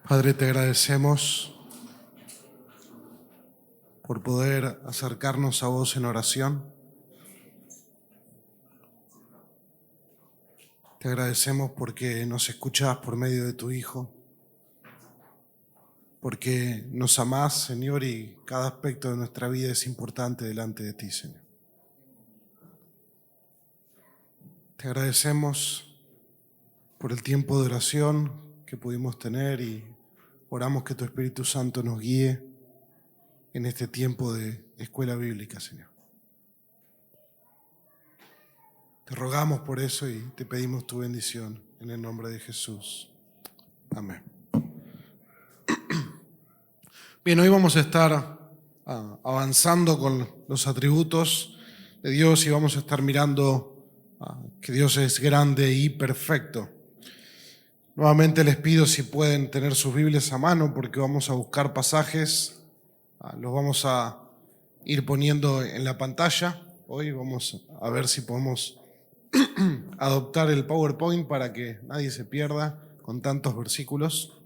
Padre, te agradecemos por poder acercarnos a vos en oración. Te agradecemos porque nos escuchás por medio de tu Hijo, porque nos amás, Señor, y cada aspecto de nuestra vida es importante delante de ti, Señor. Te agradecemos por el tiempo de oración que pudimos tener y oramos que tu Espíritu Santo nos guíe en este tiempo de escuela bíblica, Señor. Te rogamos por eso y te pedimos tu bendición en el nombre de Jesús. Amén. Bien, hoy vamos a estar avanzando con los atributos de Dios y vamos a estar mirando que Dios es grande y perfecto. Nuevamente les pido si pueden tener sus Biblias a mano porque vamos a buscar pasajes, los vamos a ir poniendo en la pantalla. Hoy vamos a ver si podemos adoptar el PowerPoint para que nadie se pierda con tantos versículos.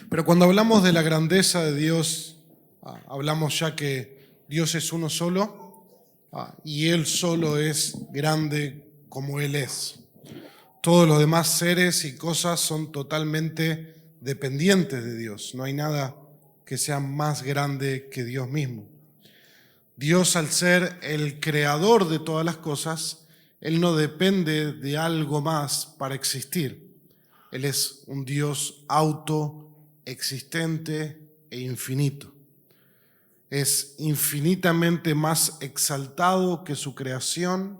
Pero cuando hablamos de la grandeza de Dios, hablamos ya que Dios es uno solo y Él solo es grande como Él es. Todos los demás seres y cosas son totalmente dependientes de Dios. No hay nada que sea más grande que Dios mismo. Dios, al ser el creador de todas las cosas, Él no depende de algo más para existir. Él es un Dios autoexistente e infinito. Es infinitamente más exaltado que su creación,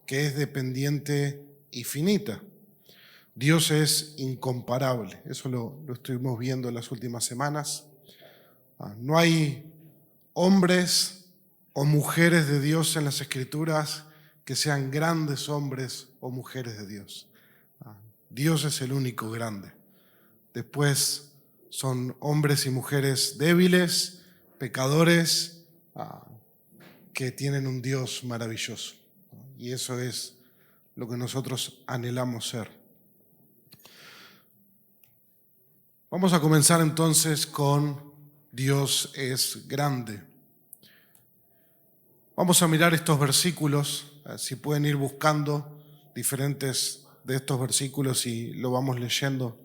que es dependiente y finita. Dios es incomparable. Eso lo estuvimos viendo en las últimas semanas. No hay hombres o mujeres de Dios en las Escrituras que sean grandes hombres o mujeres de Dios. Dios es el único grande. Después son hombres y mujeres débiles, pecadores, que tienen un Dios maravilloso. Y eso es lo que nosotros anhelamos ser. Vamos a comenzar entonces con Dios es grande. Vamos a mirar estos versículos, si pueden ir buscando diferentes de estos versículos y lo vamos leyendo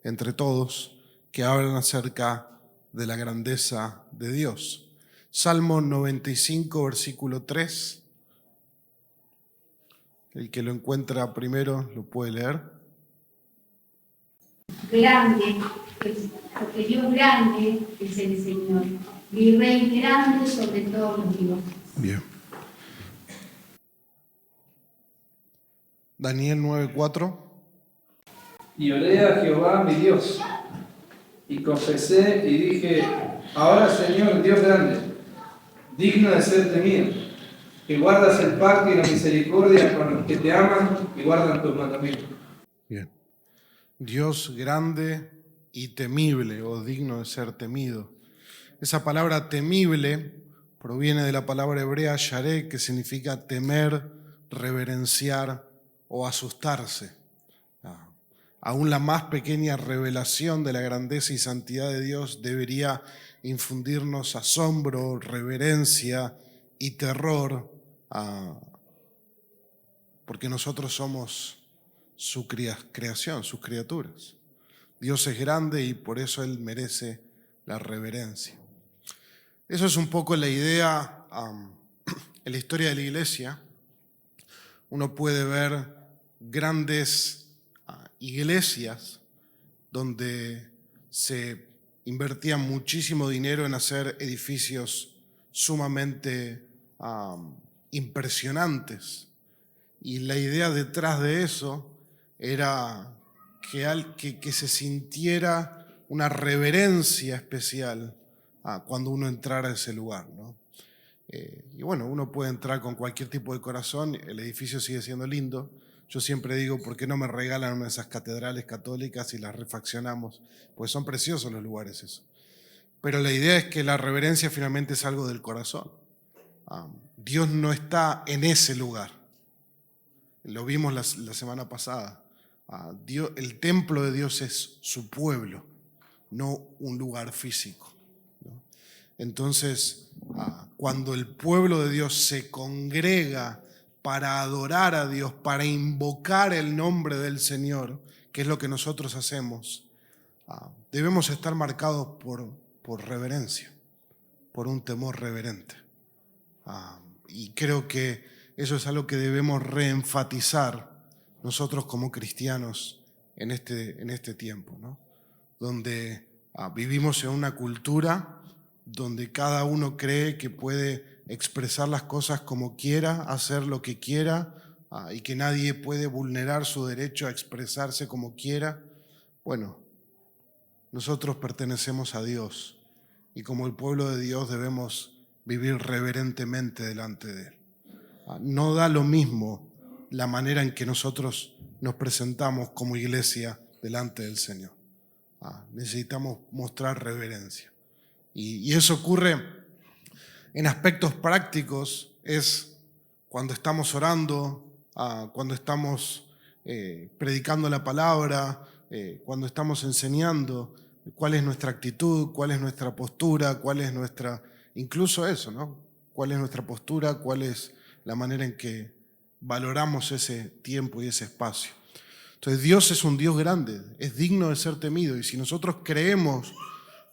entre todos, que hablan acerca de la grandeza de Dios. Salmo 95, versículo 3. El que lo encuentra primero lo puede leer. Grande, porque Dios grande es el Señor, mi Rey grande sobre todos los dioses. Bien. Daniel 9:4. Y oré a Jehová mi Dios, y confesé y dije: ahora, Señor, Dios grande, digno de ser temido, que guardas el pacto y la misericordia con los que te aman y guardan tus mandamientos. Bien. Dios grande y temible, o digno de ser temido. Esa palabra temible proviene de la palabra hebrea yaré, que significa temer, reverenciar o asustarse. Aún la más pequeña revelación de la grandeza y santidad de Dios debería infundirnos asombro, reverencia y terror, porque nosotros somos su creación, sus criaturas. Dios es grande y por eso Él merece la reverencia. Eso es un poco la idea en la historia de la iglesia. Uno puede ver grandes iglesias donde se invertía muchísimo dinero en hacer edificios sumamente impresionantes. Y la idea detrás de eso era que se sintiera una reverencia especial cuando uno entrara a ese lugar, ¿no? Y bueno, uno puede entrar con cualquier tipo de corazón, el edificio sigue siendo lindo. Yo siempre digo, ¿por qué no me regalan una de esas catedrales católicas y las refaccionamos? Pues son preciosos los lugares eso. Pero la idea es que la reverencia finalmente es algo del corazón. Dios no está en ese lugar. Lo vimos la semana pasada. El templo de Dios es su pueblo, no un lugar físico, ¿no? Entonces, cuando el pueblo de Dios se congrega para adorar a Dios, para invocar el nombre del Señor, que es lo que nosotros hacemos, debemos estar marcados por reverencia, por un temor reverente. Y creo que eso es algo que debemos reenfatizar nosotros como cristianos en este tiempo, ¿no? Donde vivimos en una cultura donde cada uno cree que puede expresar las cosas como quiera, hacer lo que quiera, y que nadie puede vulnerar su derecho a expresarse como quiera. Bueno, nosotros pertenecemos a Dios y como el pueblo de Dios debemos vivir reverentemente delante de Él. No da lo mismo la manera en que nosotros nos presentamos como iglesia delante del Señor. Necesitamos mostrar reverencia. Y eso ocurre en aspectos prácticos, es cuando estamos orando, cuando estamos predicando la palabra, cuando estamos enseñando, cuál es nuestra actitud, cuál es nuestra postura, cuál es nuestra, incluso eso, ¿no? Cuál es nuestra postura, cuál es la manera en que valoramos ese tiempo y ese espacio. Entonces Dios es un Dios grande, es digno de ser temido, y si nosotros creemos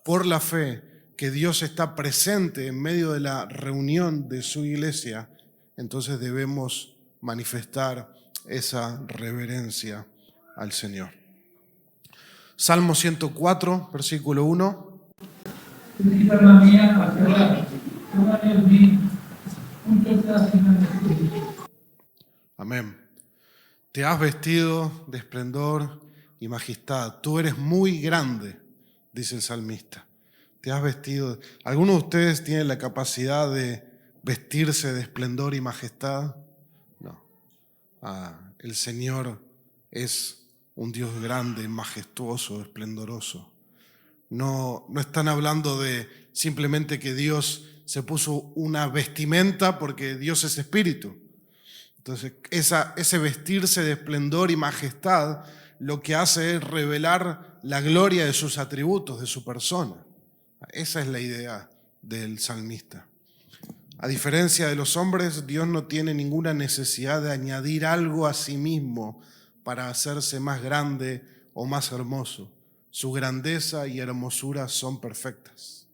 por la fe que Dios está presente en medio de la reunión de su iglesia, entonces debemos manifestar esa reverencia al Señor. Salmo 104, versículo 1. Dirige alma mía a Jehová, Jehová Dios mío, junto estás en el espíritu. Amén. Te has vestido de esplendor y majestad. Tú eres muy grande, dice el salmista. Te has vestido. ¿Algunos de ustedes tienen la capacidad de vestirse de esplendor y majestad? No. El Señor es un Dios grande, majestuoso, esplendoroso. No están hablando de simplemente que Dios se puso una vestimenta porque Dios es espíritu. Entonces, ese vestirse de esplendor y majestad lo que hace es revelar la gloria de sus atributos, de su persona. Esa es la idea del salmista. A diferencia de los hombres, Dios no tiene ninguna necesidad de añadir algo a sí mismo para hacerse más grande o más hermoso. Su grandeza y hermosura son perfectas.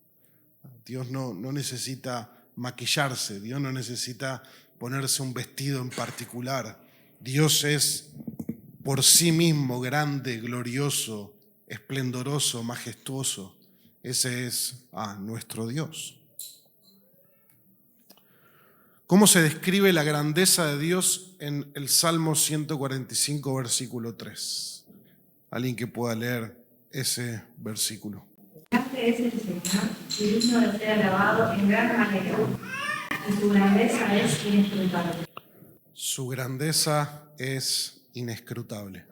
Dios no necesita maquillarse, Dios no necesita ponerse un vestido en particular. Dios es por sí mismo grande, glorioso, esplendoroso, majestuoso. Ese es nuestro Dios. ¿Cómo se describe la grandeza de Dios en el Salmo 145, versículo 3? Alguien que pueda leer ese versículo. Grande es el Señor y digno de ser alabado en gran manera, y su grandeza es inescrutable. Su grandeza es inescrutable.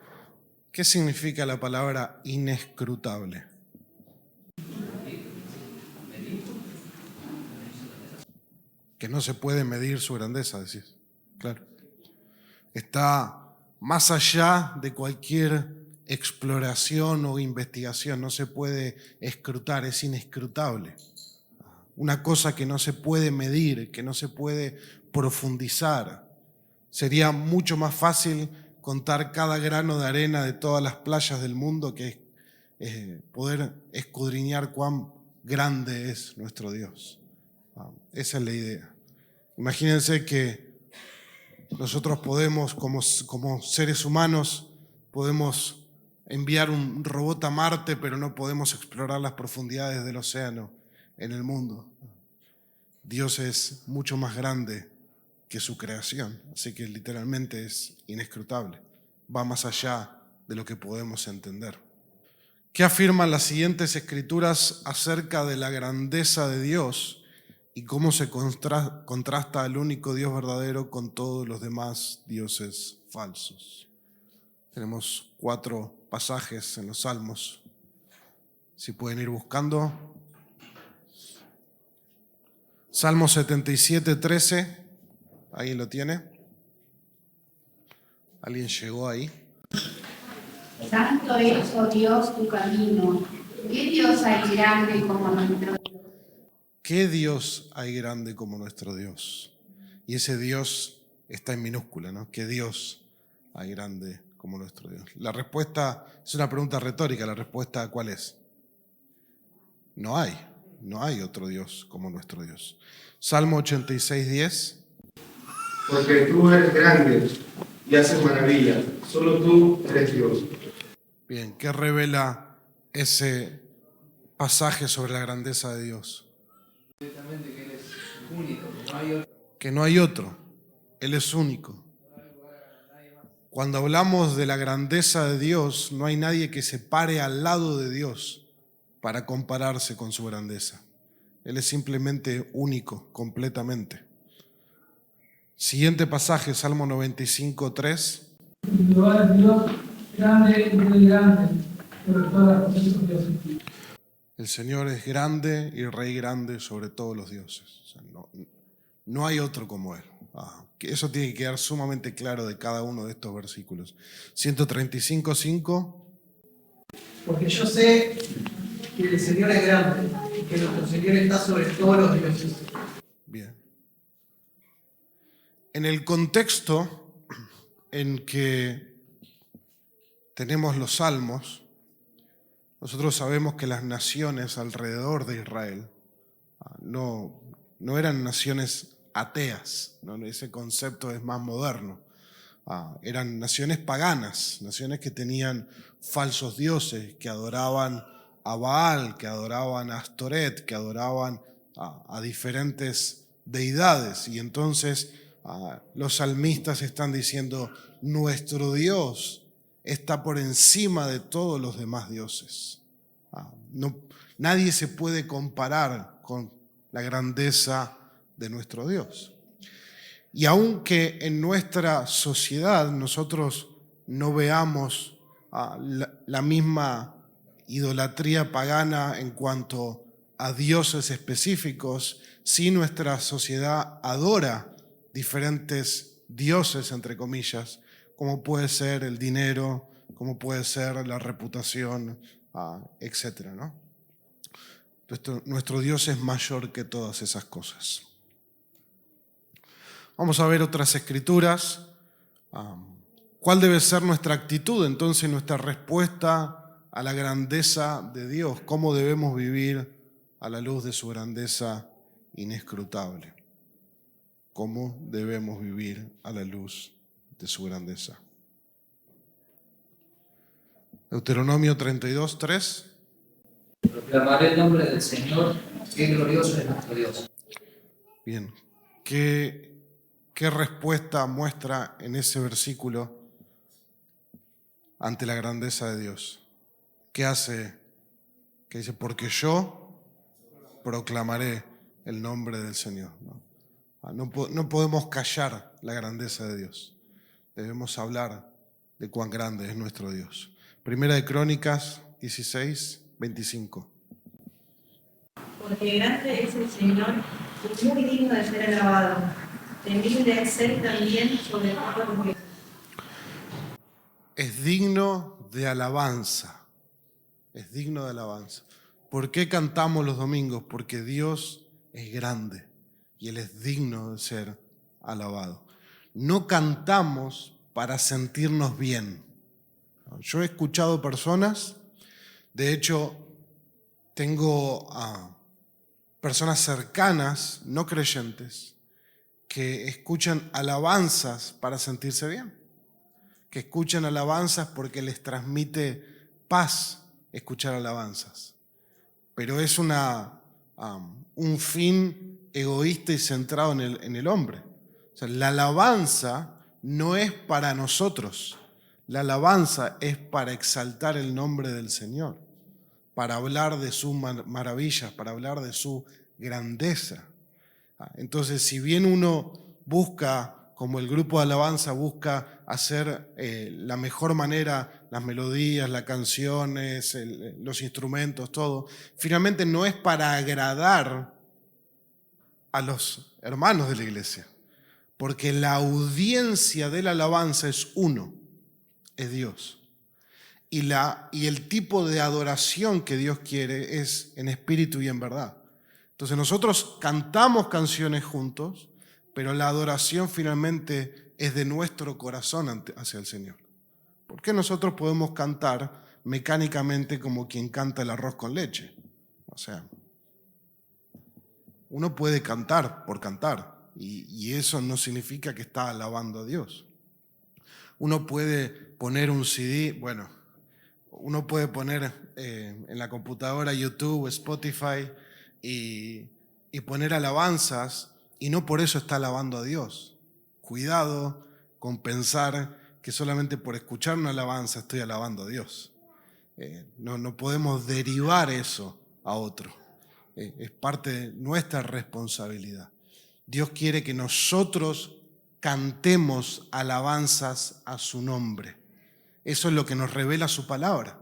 ¿Qué significa la palabra inescrutable? Que no se puede medir su grandeza, decís. Claro. Está más allá de cualquier exploración o investigación. No se puede escrutar, es inescrutable. Una cosa que no se puede medir, que no se puede profundizar. Sería mucho más fácil contar cada grano de arena de todas las playas del mundo que poder escudriñar cuán grande es nuestro Dios. Esa es la idea. Imagínense que nosotros podemos, como seres humanos, podemos enviar un robot a Marte, pero no podemos explorar las profundidades del océano en el mundo. Dios es mucho más grande que su creación, así que literalmente es inescrutable. Va más allá de lo que podemos entender. ¿Qué afirman las siguientes escrituras acerca de la grandeza de Dios y cómo se contrasta al único Dios verdadero con todos los demás dioses falsos? Tenemos 4 pasajes en los Salmos. Si pueden ir buscando. Salmo 77, 13. ¿Alguien lo tiene? ¿Alguien llegó ahí? Santo es, oh Dios, tu camino. ¿Qué Dios hay grande como nuestro Dios? ¿Qué Dios hay grande como nuestro Dios? Y ese Dios está en minúscula, ¿no? ¿Qué Dios hay grande como nuestro Dios? La respuesta es una pregunta retórica. ¿La respuesta cuál es? No hay otro Dios como nuestro Dios. Salmo 86:10. Porque tú eres grande y haces maravillas, solo tú eres Dios. Bien, ¿qué revela ese pasaje sobre la grandeza de Dios? Directamente que Él es único, no hay otro. Que no hay otro, Él es único. Cuando hablamos de la grandeza de Dios, no hay nadie que se pare al lado de Dios para compararse con su grandeza. Él es simplemente único, completamente. Siguiente pasaje, Salmo 95:3. Jehová es Dios grande y muy grande sobre todas las cosas de Dios. El Señor es grande y Rey grande sobre todos los dioses. O sea, no hay otro como Él. Que eso tiene que quedar sumamente claro de cada uno de estos versículos. 135:5. Porque yo sé que el Señor es grande y que nuestro Señor está sobre todos los dioses. Bien. En el contexto en que tenemos los salmos, nosotros sabemos que las naciones alrededor de Israel no eran naciones ateas, ¿no? Ese concepto es más moderno. Eran naciones paganas, naciones que tenían falsos dioses, que adoraban a Baal, que adoraban a Astoret, que adoraban a diferentes deidades. Y entonces los salmistas están diciendo, nuestro Dios está por encima de todos los demás dioses. Nadie se puede comparar con la grandeza de nuestro Dios. Y aunque en nuestra sociedad nosotros no veamos la misma idolatría pagana en cuanto a dioses específicos, sí nuestra sociedad adora diferentes dioses, entre comillas, como puede ser el dinero, como puede ser la reputación, etc., ¿no? Nuestro Dios es mayor que todas esas cosas. Vamos a ver otras escrituras. ¿Cuál debe ser nuestra actitud, entonces, nuestra respuesta a la grandeza de Dios? ¿Cómo debemos vivir a la luz de su grandeza inescrutable? ¿Cómo debemos vivir a la luz de su grandeza? Deuteronomio 32:3. Proclamaré el nombre del Señor, que glorioso es nuestro Dios. Bien, ¿qué respuesta muestra en ese versículo ante la grandeza de Dios? ¿Qué hace? Que dice, porque yo proclamaré el nombre del Señor. No podemos callar la grandeza de Dios. Debemos hablar de cuán grande es nuestro Dios. Primera de Crónicas 16:25. Porque grande es el Señor y muy digno de ser alabado. Temible es Él también sobre todos los dioses. Es digno de alabanza. Es digno de alabanza. ¿Por qué cantamos los domingos? Porque Dios es grande y Él es digno de ser alabado. No cantamos para sentirnos bien. Yo he escuchado personas, de hecho, tengo personas cercanas, no creyentes, que escuchan alabanzas para sentirse bien, que escuchan alabanzas porque les transmite paz escuchar alabanzas, pero es un fin egoísta y centrado en el hombre. O sea, la alabanza no es para nosotros, la alabanza es para exaltar el nombre del Señor, para hablar de sus maravillas, para hablar de su grandeza. Entonces, si bien uno busca, como el grupo de alabanza busca hacer la mejor manera, las melodías, las canciones, los instrumentos, todo, finalmente no es para agradar a los hermanos de la iglesia, porque la audiencia de la alabanza es uno, es Dios. y el tipo de adoración que Dios quiere es en espíritu y en verdad. Entonces nosotros cantamos canciones juntos, pero la adoración finalmente es de nuestro corazón hacia el Señor. ¿Por qué nosotros podemos cantar mecánicamente como quien canta el arroz con leche? O sea, uno puede cantar por cantar y eso no significa que está alabando a Dios. Uno puede poner un CD, bueno, uno puede poner en la computadora YouTube, Spotify y poner alabanzas y no por eso está alabando a Dios. Cuidado con pensar que solamente por escuchar una alabanza estoy alabando a Dios. No podemos derivar eso a otro. Es parte de nuestra responsabilidad. Dios quiere que nosotros cantemos alabanzas a su nombre. Eso es lo que nos revela su palabra.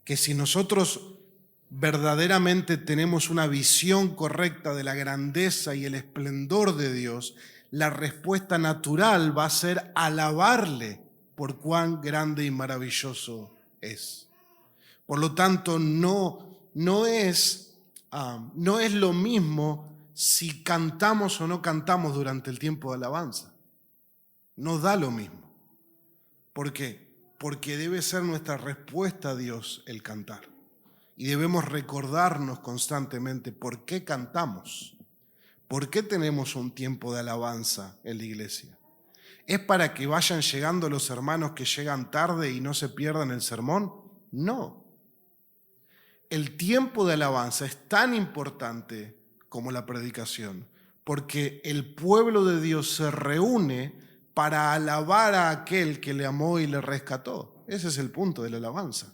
Que si nosotros verdaderamente tenemos una visión correcta de la grandeza y el esplendor de Dios, la respuesta natural va a ser alabarle por cuán grande y maravilloso es. Por lo tanto, no es lo mismo si cantamos o no cantamos durante el tiempo de alabanza. No da lo mismo. ¿Por qué? Porque debe ser nuestra respuesta a Dios el cantar. Y debemos recordarnos constantemente por qué cantamos. ¿Por qué tenemos un tiempo de alabanza en la iglesia? ¿Es para que vayan llegando los hermanos que llegan tarde y no se pierdan el sermón? No. El tiempo de alabanza es tan importante como la predicación, porque el pueblo de Dios se reúne para alabar a aquel que le amó y le rescató. Ese es el punto de la alabanza.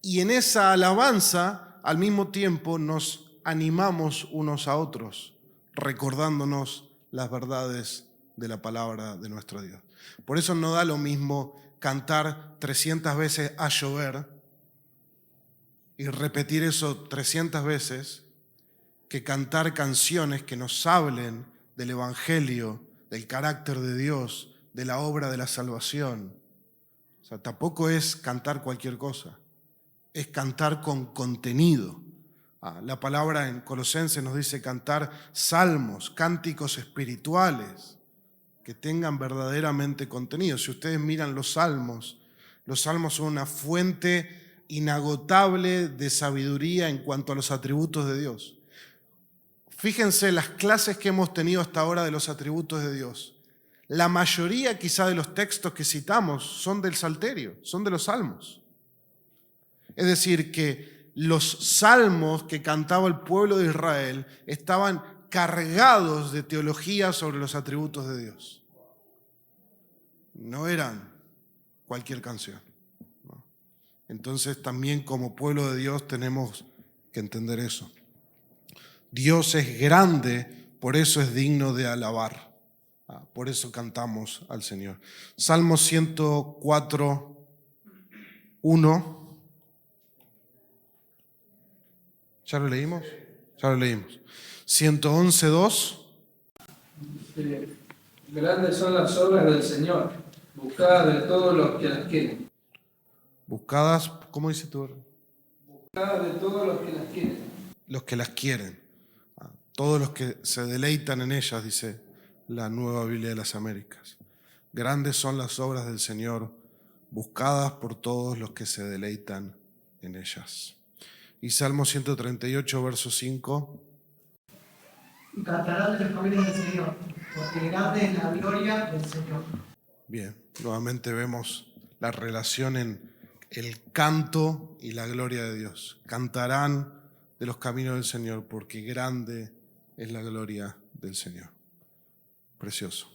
Y en esa alabanza, al mismo tiempo, nos animamos unos a otros, recordándonos las verdades de la palabra de nuestro Dios. Por eso no da lo mismo cantar 300 veces a llover y repetir eso 300 veces que cantar canciones que nos hablen del Evangelio, del carácter de Dios, de la obra de la salvación. O sea, tampoco es cantar cualquier cosa, es cantar con contenido. La palabra en Colosenses nos dice cantar salmos, cánticos espirituales que tengan verdaderamente contenido. Si ustedes miran los salmos son una fuente inagotable de sabiduría en cuanto a los atributos de Dios. Fíjense las clases que hemos tenido hasta ahora de los atributos de Dios. La mayoría quizá de los textos que citamos son del Salterio, son de los salmos. Es decir, que los salmos que cantaba el pueblo de Israel estaban cargados de teología sobre los atributos de Dios. No eran cualquier canción, ¿no? Entonces también como pueblo de Dios tenemos que entender eso. Dios es grande, por eso es digno de alabar. Por eso cantamos al Señor. Salmo 104, 1. ¿Ya lo leímos? Ya lo leímos. 111, 2. Grandes son las obras del Señor, buscadas de todos los que las quieren. Buscadas, ¿cómo dice tu orden? Buscadas de todos los que las quieren. Los que las quieren. Todos los que se deleitan en ellas, dice la Nueva Biblia de las Américas. Grandes son las obras del Señor, buscadas por todos los que se deleitan en ellas. Y Salmo 138, verso 5. Y cantarán de los caminos del Señor, porque grande es la gloria del Señor. Bien, nuevamente vemos la relación en el canto y la gloria de Dios. Cantarán de los caminos del Señor, porque grande es la gloria del Señor. Precioso.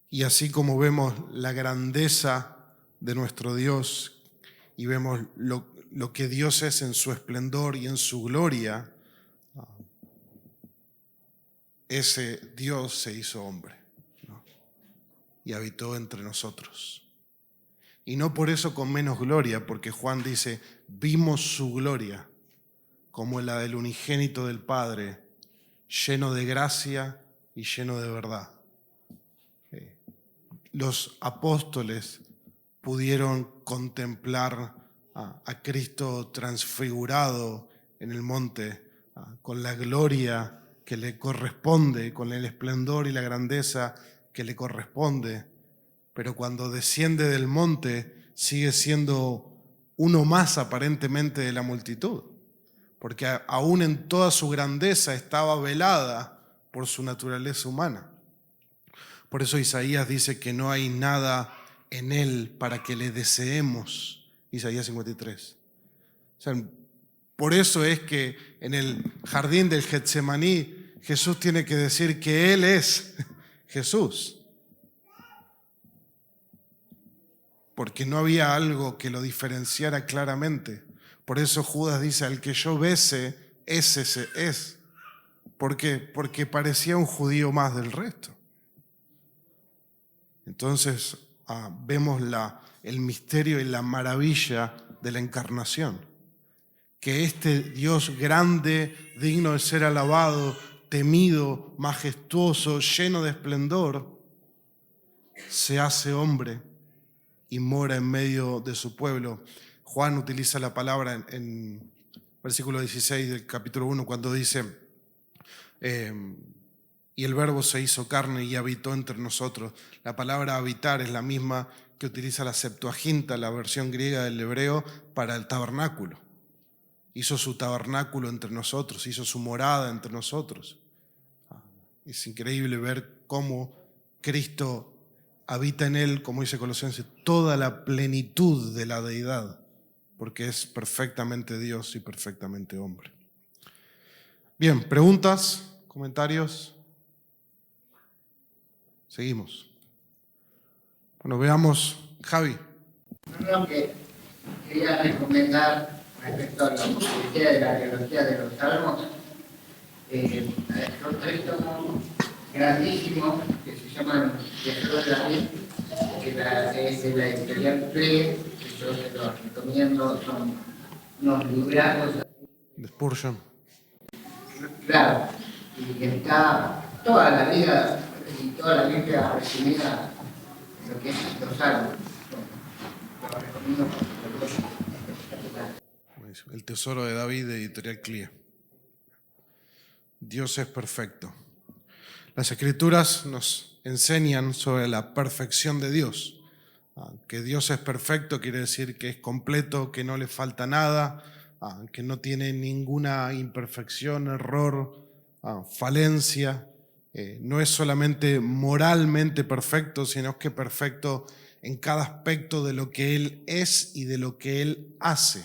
Y así como vemos la grandeza de nuestro Dios y vemos lo que Dios es en su esplendor y en su gloria, ese Dios se hizo hombre, ¿no? Y habitó entre nosotros. Y no por eso con menos gloria, porque Juan dice, vimos su gloria como la del unigénito del Padre, lleno de gracia y lleno de verdad. Los apóstoles pudieron contemplar a Cristo transfigurado en el monte, con la gloria que le corresponde, con el esplendor y la grandeza que le corresponde, pero cuando desciende del monte sigue siendo uno más aparentemente de la multitud, porque aún en toda su grandeza estaba velada por su naturaleza humana. Por eso Isaías dice que no hay nada en él para que le deseemos, Isaías 53. O sea, por eso es que en el jardín del Getsemaní Jesús tiene que decir que Él es Jesús, porque no había algo que lo diferenciara claramente. Por eso Judas dice, al que yo bese, ese es. ¿Por qué? Porque parecía un judío más del resto. Entonces vemos el misterio y la maravilla de la encarnación. Que este Dios grande, digno de ser alabado, temido, majestuoso, lleno de esplendor, se hace hombre y mora en medio de su pueblo. Juan utiliza la palabra en versículo 16 del capítulo 1 cuando dice, y el verbo se hizo carne y habitó entre nosotros. La palabra habitar es la misma que utiliza la Septuaginta, la versión griega del hebreo, para el tabernáculo. Hizo su tabernáculo entre nosotros, hizo su morada entre nosotros. Es increíble ver cómo Cristo habita en él, como dice Colosenses, toda la plenitud de la deidad, porque es perfectamente Dios y perfectamente hombre. Bien, preguntas, comentarios. Seguimos. Bueno, veamos, Javi. Lo que quería recomendar respecto a la posibilidad de la arqueología de los salmos, son tres tomos grandísimos que se llaman Tesoro de David, que es de la editorial Play, que yo se los recomiendo, son unos librazos. De Spurgeon. Claro, y está toda la vida y toda la Biblia resumida en lo que es los salmos. Lo recomiendo porque es El Tesoro de David, de editorial Clia. Dios es perfecto. Las Escrituras nos enseñan sobre la perfección de Dios. Que Dios es perfecto quiere decir que es completo, que no le falta nada, que no tiene ninguna imperfección, error, falencia. No es solamente moralmente perfecto, sino que perfecto en cada aspecto de lo que Él es y de lo que Él hace.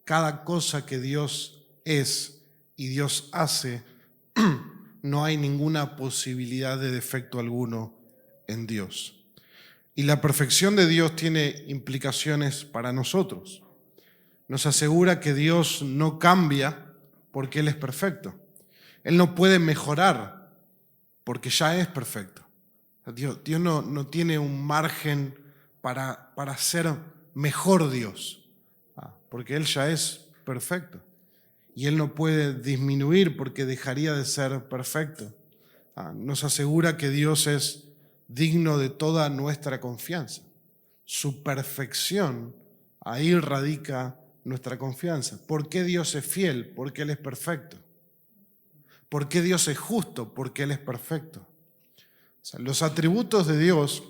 Cada cosa que Dios es y Dios hace, no hay ninguna posibilidad de defecto alguno en Dios. Y la perfección de Dios tiene implicaciones para nosotros. Nos asegura que Dios no cambia porque Él es perfecto. Él no puede mejorar porque ya es perfecto. Dios no tiene un margen para ser mejor Dios, porque Él ya es perfecto. Y Él no puede disminuir porque dejaría de ser perfecto. Nos asegura que Dios es digno de toda nuestra confianza. Su perfección, ahí radica nuestra confianza. ¿Por qué Dios es fiel? Porque Él es perfecto. ¿Por qué Dios es justo? Porque Él es perfecto. O sea, los atributos de Dios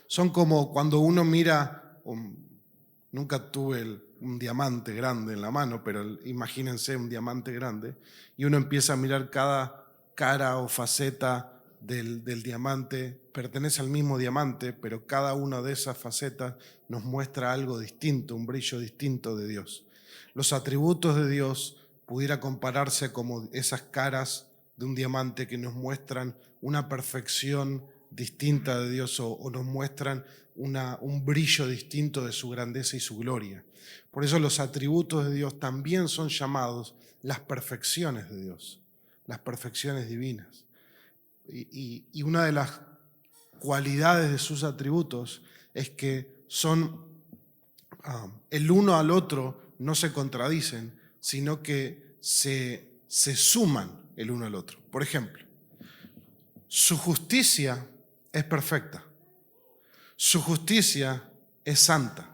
son como cuando uno mira, nunca tuve un diamante grande en la mano, pero imagínense un diamante grande, y uno empieza a mirar cada cara o faceta del diamante, pertenece al mismo diamante, pero cada una de esas facetas nos muestra algo distinto, un brillo distinto de Dios. Los atributos de Dios pudiera compararse como esas caras de un diamante que nos muestran una perfección distinta de Dios o nos muestran un brillo distinto de su grandeza y su gloria. Por eso los atributos de Dios también son llamados las perfecciones de Dios, las perfecciones divinas. Y una de las cualidades de sus atributos es que son el uno al otro, no se contradicen, sino que se suman el uno al otro. Por ejemplo, su justicia es perfecta. Su justicia es santa.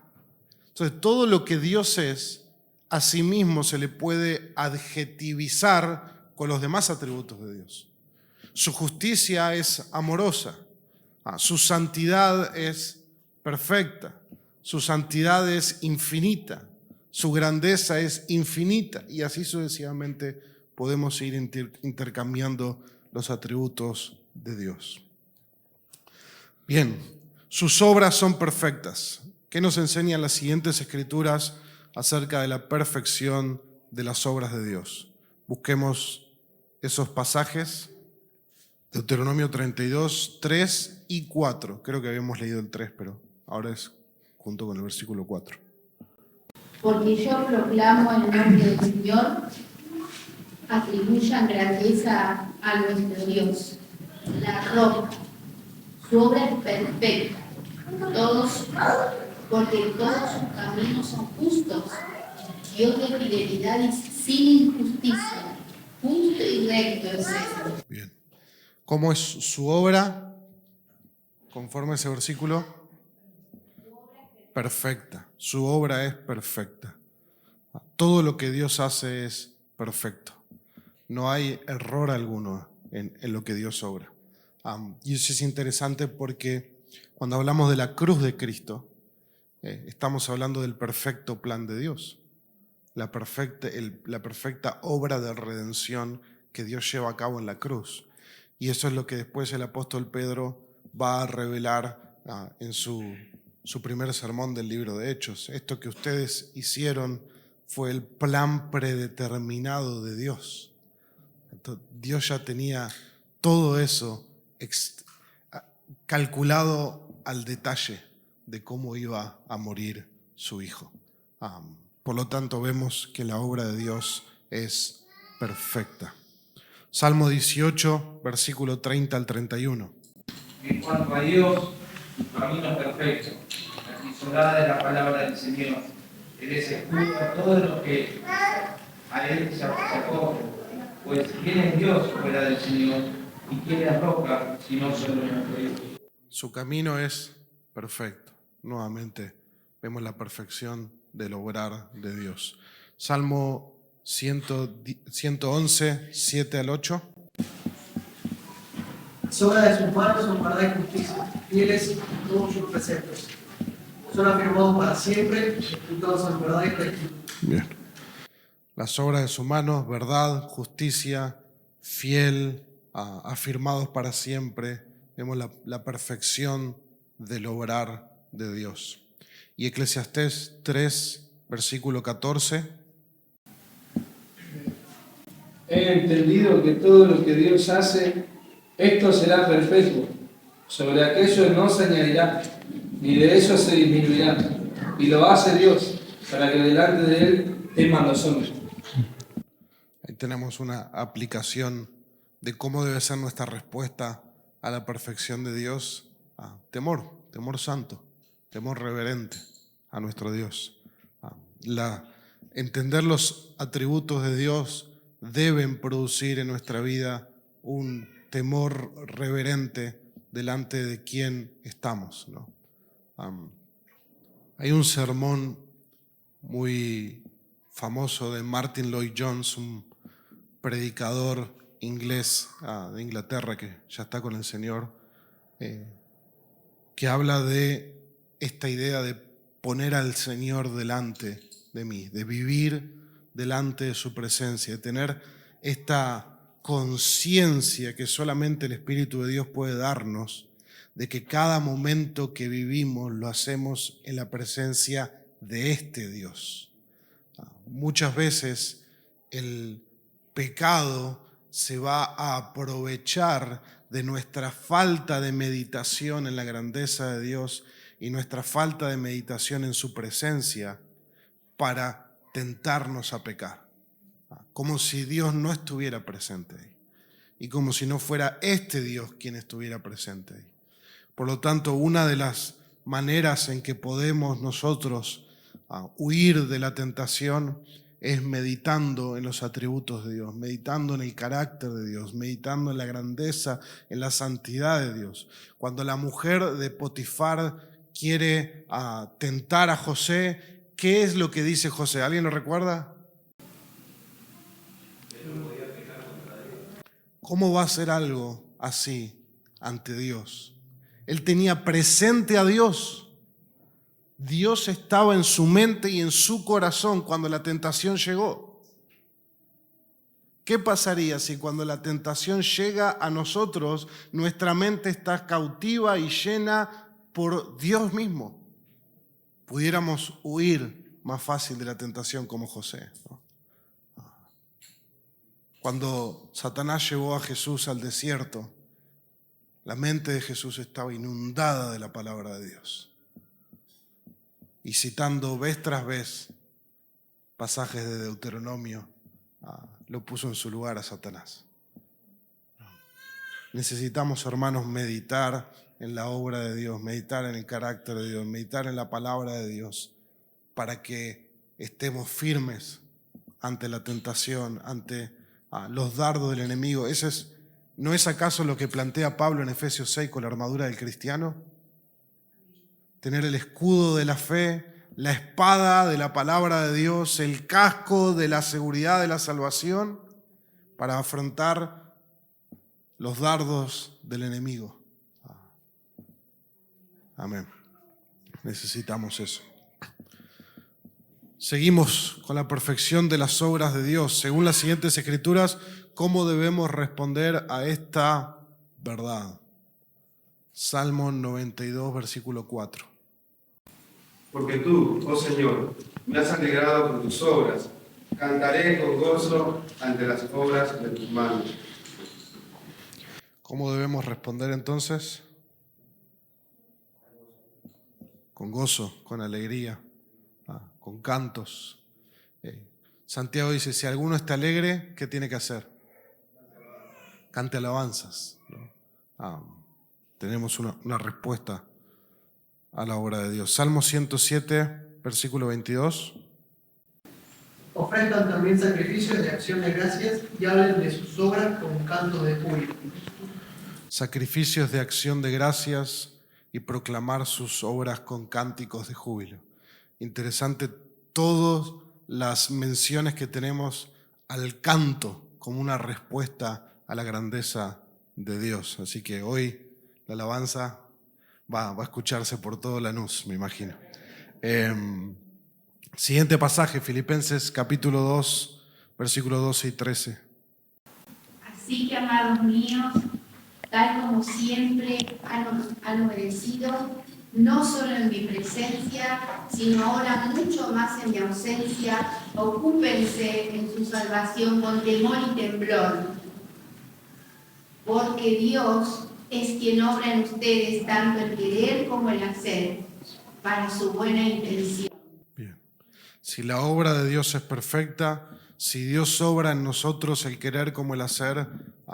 Entonces, todo lo que Dios es, a sí mismo se le puede adjetivizar con los demás atributos de Dios. Su justicia es amorosa, su santidad es perfecta, su santidad es infinita, su grandeza es infinita, y así sucesivamente podemos ir intercambiando los atributos de Dios. Bien, sus obras son perfectas. ¿Qué nos enseñan las siguientes escrituras acerca de la perfección de las obras de Dios? Busquemos esos pasajes. Deuteronomio 32, 3 y 4. Creo que habíamos leído el 3, pero ahora es junto con el versículo 4. Porque yo proclamo el nombre del Señor, atribuyan grandeza a nuestro Dios, la roca, su obra es perfecta, porque todos sus caminos son justos, Dios de fidelidad y sin injusticia, justo y recto es Él. Bien. ¿Cómo es su obra? Conforme a ese versículo. Perfecta. Su obra es perfecta. Todo lo que Dios hace es perfecto. No hay error alguno en lo que Dios obra. Y eso es interesante porque cuando hablamos de la cruz de Cristo, estamos hablando del perfecto plan de Dios, la perfecta obra de redención que Dios lleva a cabo en la cruz. Y eso es lo que después el apóstol Pedro va a revelar en su primer sermón del libro de Hechos. Esto que ustedes hicieron fue el plan predeterminado de Dios. Entonces, Dios ya tenía todo eso calculado al detalle de cómo iba a morir su hijo. Por lo tanto, vemos que la obra de Dios es perfecta. Salmo 18, versículo 30 al 31. En cuanto a Dios, su camino es perfecto. La atesorada es la palabra del Señor. Él es escudo a todos los que a Él se acogen. Pues ¿quién es Dios fuera del Señor? ¿Y quién es roca si no solo nuestro Dios? Su camino es perfecto. Nuevamente vemos la perfección del obrar de Dios. Salmo 111, 7 al 8. Las obras de sus manos son verdad y justicia, fieles en todos sus preceptos. Son afirmados para siempre, escritos en verdad y rectitud. Bien. Las obras de sus manos, verdad, justicia, fiel, afirmados para siempre. Vemos la perfección del obrar de Dios. Y Eclesiastés 3, versículo 14. He entendido que todo lo que Dios hace, esto será perpetuo. Sobre aquello no se añadirá, ni de eso se disminuirá. Y lo hace Dios, para que delante de Él teman los hombres. Ahí tenemos una aplicación de cómo debe ser nuestra respuesta a la perfección de Dios. Temor santo, temor reverente a nuestro Dios. Entender los atributos de Dios deben producir en nuestra vida un temor reverente delante de quien estamos, ¿no? Hay un sermón muy famoso de Martin Lloyd-Jones, un predicador inglés de Inglaterra que ya está con el Señor, que habla de esta idea de poner al Señor delante de mí, de vivir delante de su presencia, de tener esta conciencia que solamente el Espíritu de Dios puede darnos, de que cada momento que vivimos lo hacemos en la presencia de este Dios. Muchas veces el pecado se va a aprovechar de nuestra falta de meditación en la grandeza de Dios y nuestra falta de meditación en su presencia para tentarnos a pecar, como si Dios no estuviera presente ahí y como si no fuera este Dios quien estuviera presente ahí. Por lo tanto, una de las maneras en que podemos nosotros huir de la tentación es meditando en los atributos de Dios, meditando en el carácter de Dios, meditando en la grandeza, en la santidad de Dios. Cuando la mujer de Potifar quiere tentar a José. ¿Qué es lo que dice José? ¿Alguien lo recuerda? ¿Cómo va a hacer algo así ante Dios? Él tenía presente a Dios. Dios estaba en su mente y en su corazón cuando la tentación llegó. ¿Qué pasaría si cuando la tentación llega a nosotros, nuestra mente está cautiva y llena por Dios mismo? Pudiéramos huir más fácil de la tentación como José, ¿no? Cuando Satanás llevó a Jesús al desierto, la mente de Jesús estaba inundada de la palabra de Dios. Y citando vez tras vez pasajes de Deuteronomio, lo puso en su lugar a Satanás. Necesitamos, hermanos, meditar en la obra de Dios, meditar en el carácter de Dios, meditar en la palabra de Dios, para que estemos firmes ante la tentación, ante los dardos del enemigo. ¿No es acaso lo que plantea Pablo en Efesios 6 con la armadura del cristiano? Tener el escudo de la fe, la espada de la palabra de Dios, el casco de la seguridad de la salvación para afrontar los dardos del enemigo. Amén. Necesitamos eso. Seguimos con la perfección de las obras de Dios. Según las siguientes escrituras, ¿cómo debemos responder a esta verdad? Salmo 92, versículo 4. Porque tú, oh Señor, me has alegrado con tus obras. Cantaré con gozo ante las obras de tus manos. ¿Cómo debemos responder entonces? Con gozo, con alegría, con cantos. Santiago dice, si alguno está alegre, ¿qué tiene que hacer? Cante alabanzas, ¿no? Tenemos una respuesta a la obra de Dios. Salmo 107, versículo 22. Ofrezcan también sacrificios de acción de gracias y hablen de sus obras con canto de júbilo. Sacrificios de acción de gracias y proclamar sus obras con cánticos de júbilo. Interesante todas las menciones que tenemos al canto como una respuesta a la grandeza de Dios. Así que hoy la alabanza va a escucharse por todo Lanús, me imagino. Siguiente pasaje, Filipenses capítulo 2, versículos 12 y 13. Así que, amados míos, tal como siempre han obedecido, no solo en mi presencia, sino ahora mucho más en mi ausencia, ocúpense en su salvación con temor y temblor, porque Dios es quien obra en ustedes tanto el querer como el hacer, para su buena intención. Bien. Si la obra de Dios es perfecta, si Dios obra en nosotros el querer como el hacer,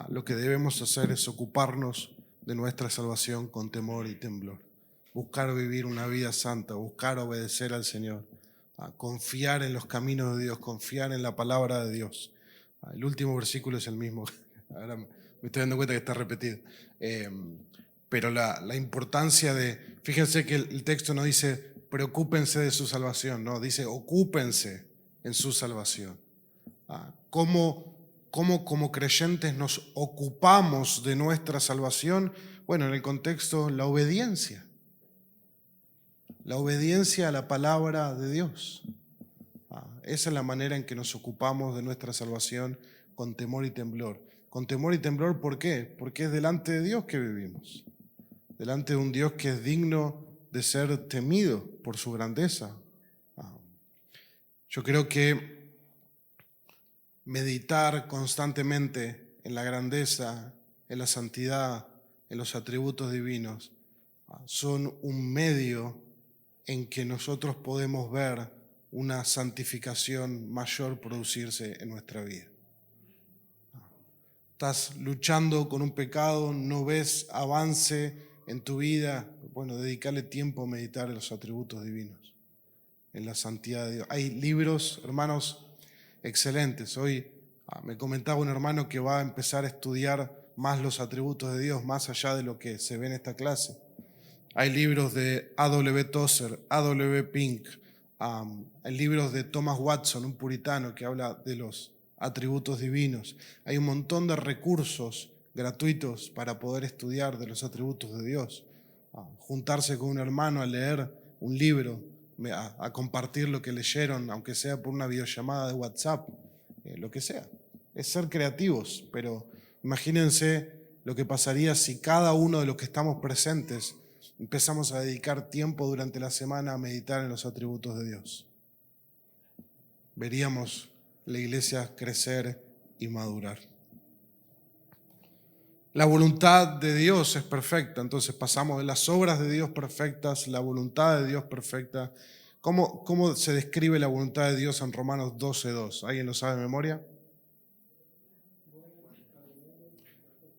lo que debemos hacer es ocuparnos de nuestra salvación con temor y temblor. Buscar vivir una vida santa, buscar obedecer al Señor, confiar en los caminos de Dios, confiar en la palabra de Dios. El último versículo es el mismo, ahora me estoy dando cuenta que está repetido. Pero la importancia de, fíjense que el texto no dice preocúpense de su salvación, no, dice ocúpense en su salvación. ¿Cómo como creyentes nos ocupamos de nuestra salvación? Bueno, en el contexto, la obediencia a la palabra de Dios. Esa es la manera en que nos ocupamos de nuestra salvación con temor y temblor. Con temor y temblor, ¿por qué? Porque es delante de Dios que vivimos, delante de un Dios que es digno de ser temido por su grandeza. Yo creo que meditar constantemente en la grandeza, en la santidad, en los atributos divinos, son un medio en que nosotros podemos ver una santificación mayor producirse en nuestra vida. Estás luchando con un pecado, no ves avance en tu vida, bueno, dedicarle tiempo a meditar en los atributos divinos, en la santidad de Dios. Hay libros, hermanos, excelentes. Hoy me comentaba un hermano que va a empezar a estudiar más los atributos de Dios, más allá de lo que se ve en esta clase. Hay libros de A.W. Tozer, A.W. Pink, hay libros de Thomas Watson, un puritano que habla de los atributos divinos. Hay un montón de recursos gratuitos para poder estudiar de los atributos de Dios. Juntarse con un hermano a leer un libro, a compartir lo que leyeron, aunque sea por una videollamada de WhatsApp, lo que sea. Es ser creativos, pero imagínense lo que pasaría si cada uno de los que estamos presentes empezamos a dedicar tiempo durante la semana a meditar en los atributos de Dios. Veríamos la iglesia crecer y madurar. La voluntad de Dios es perfecta, entonces pasamos de las obras de Dios perfectas, la voluntad de Dios perfecta. ¿Cómo se describe la voluntad de Dios en Romanos 12:2? ¿Alguien lo sabe de memoria?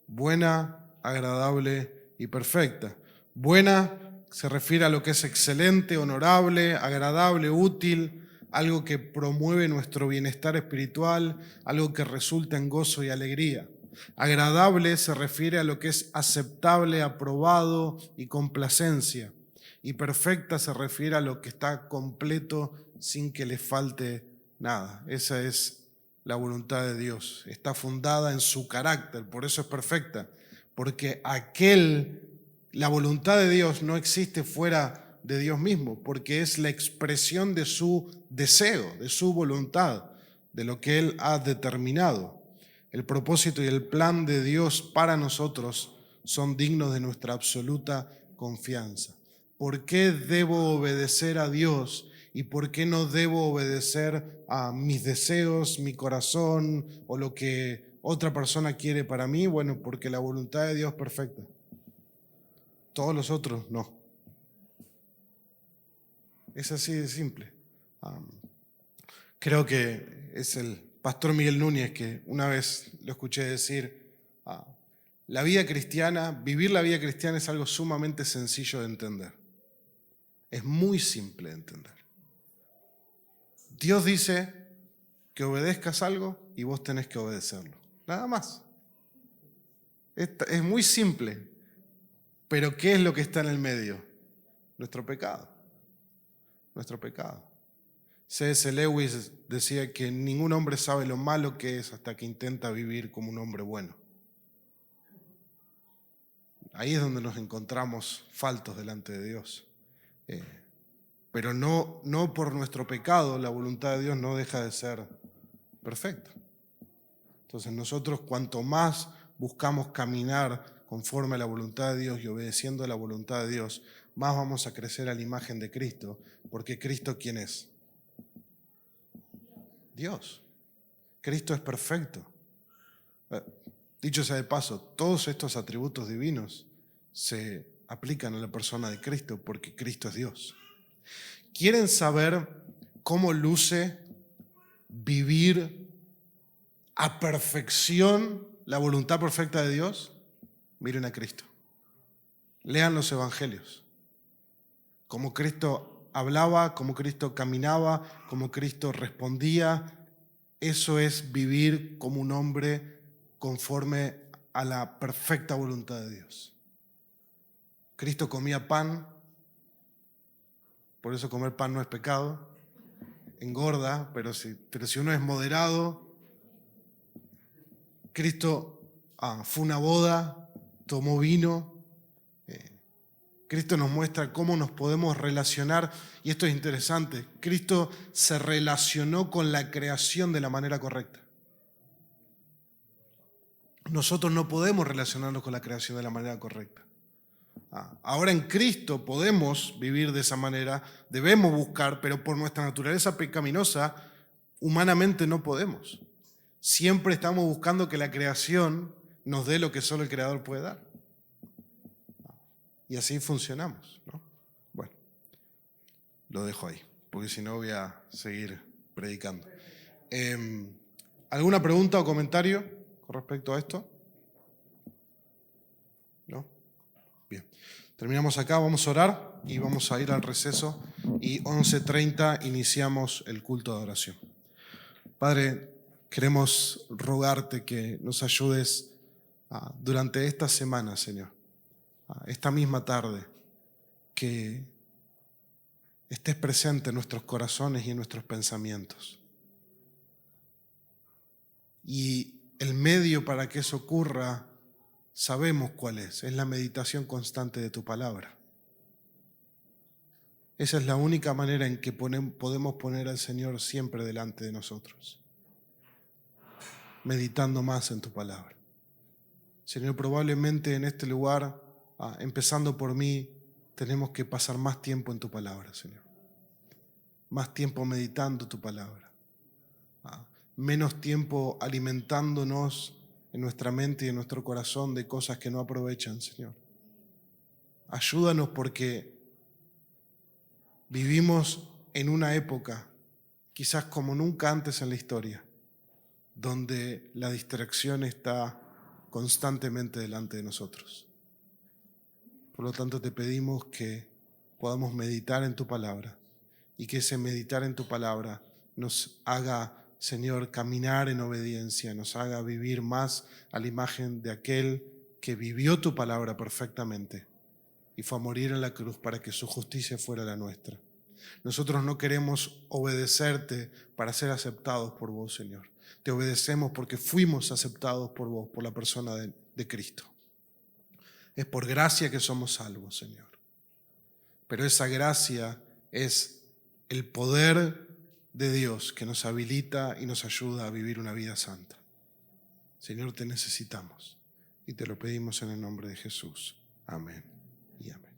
Buena, agradable y perfecta. Buena se refiere a lo que es excelente, honorable, agradable, útil, algo que promueve nuestro bienestar espiritual, algo que resulta en gozo y alegría. Agradable se refiere a lo que es aceptable, aprobado y complacencia. Y perfecta se refiere a lo que está completo sin que le falte nada. Esa es la voluntad de Dios. Está fundada en su carácter, por eso es perfecta. Porque la voluntad de Dios no existe fuera de Dios mismo, porque es la expresión de su deseo, de su voluntad, de lo que Él ha determinado. El propósito y el plan de Dios para nosotros son dignos de nuestra absoluta confianza. ¿Por qué debo obedecer a Dios y por qué no debo obedecer a mis deseos, mi corazón o lo que otra persona quiere para mí? Bueno, porque la voluntad de Dios es perfecta. Todos los otros no. Es así de simple. Creo que es el pastor Miguel Núñez que una vez lo escuché decir, la vida cristiana, vivir la vida cristiana es algo sumamente sencillo de entender. Es muy simple de entender. Dios dice que obedezcas algo y vos tenés que obedecerlo. Nada más. Es muy simple. Pero ¿qué es lo que está en el medio? Nuestro pecado. Nuestro pecado. C.S. Lewis decía que ningún hombre sabe lo malo que es hasta que intenta vivir como un hombre bueno. Ahí es donde nos encontramos faltos delante de Dios. Pero no por nuestro pecado, la voluntad de Dios no deja de ser perfecta. Entonces nosotros cuanto más buscamos caminar conforme a la voluntad de Dios y obedeciendo a la voluntad de Dios, más vamos a crecer a la imagen de Cristo, porque Cristo, ¿quién es? Dios. Cristo es perfecto. Dicho sea de paso, todos estos atributos divinos se aplican a la persona de Cristo porque Cristo es Dios. ¿Quieren saber cómo luce vivir a perfección la voluntad perfecta de Dios? Miren a Cristo. Lean los evangelios. Cómo Cristo hablaba, cómo Cristo caminaba, cómo Cristo respondía. Eso es vivir como un hombre conforme a la perfecta voluntad de Dios. Cristo comía pan, por eso comer pan no es pecado, engorda, pero si uno es moderado. Cristo fue una boda, tomó vino. Cristo nos muestra cómo nos podemos relacionar, y esto es interesante, Cristo se relacionó con la creación de la manera correcta. Nosotros no podemos relacionarnos con la creación de la manera correcta. Ahora en Cristo podemos vivir de esa manera, debemos buscar, pero por nuestra naturaleza pecaminosa, humanamente no podemos. Siempre estamos buscando que la creación nos dé lo que solo el Creador puede dar. Y así funcionamos, ¿no? Bueno, lo dejo ahí, porque si no voy a seguir predicando. ¿Alguna pregunta o comentario con respecto a esto? ¿No? Bien. Terminamos acá, vamos a orar y vamos a ir al receso. Y 11:30 iniciamos el culto de adoración. Padre, queremos rogarte que nos ayudes durante esta semana, Señor. Esta misma tarde, que estés presente en nuestros corazones y en nuestros pensamientos. Y el medio para que eso ocurra, sabemos cuál es la meditación constante de tu palabra. Esa es la única manera en que podemos poner al Señor siempre delante de nosotros, meditando más en tu palabra. Señor, probablemente en este lugar, empezando por mí, tenemos que pasar más tiempo en tu palabra, Señor. Más tiempo meditando tu palabra. Menos tiempo alimentándonos en nuestra mente y en nuestro corazón de cosas que no aprovechan, Señor. Ayúdanos porque vivimos en una época, quizás como nunca antes en la historia, donde la distracción está constantemente delante de nosotros. Por lo tanto, te pedimos que podamos meditar en tu palabra y que ese meditar en tu palabra nos haga, Señor, caminar en obediencia, nos haga vivir más a la imagen de aquel que vivió tu palabra perfectamente y fue a morir en la cruz para que su justicia fuera la nuestra. Nosotros no queremos obedecerte para ser aceptados por vos, Señor. Te obedecemos porque fuimos aceptados por vos, por la persona de Cristo. Es por gracia que somos salvos, Señor. Pero esa gracia es el poder de Dios que nos habilita y nos ayuda a vivir una vida santa. Señor, te necesitamos y te lo pedimos en el nombre de Jesús. Amén y amén.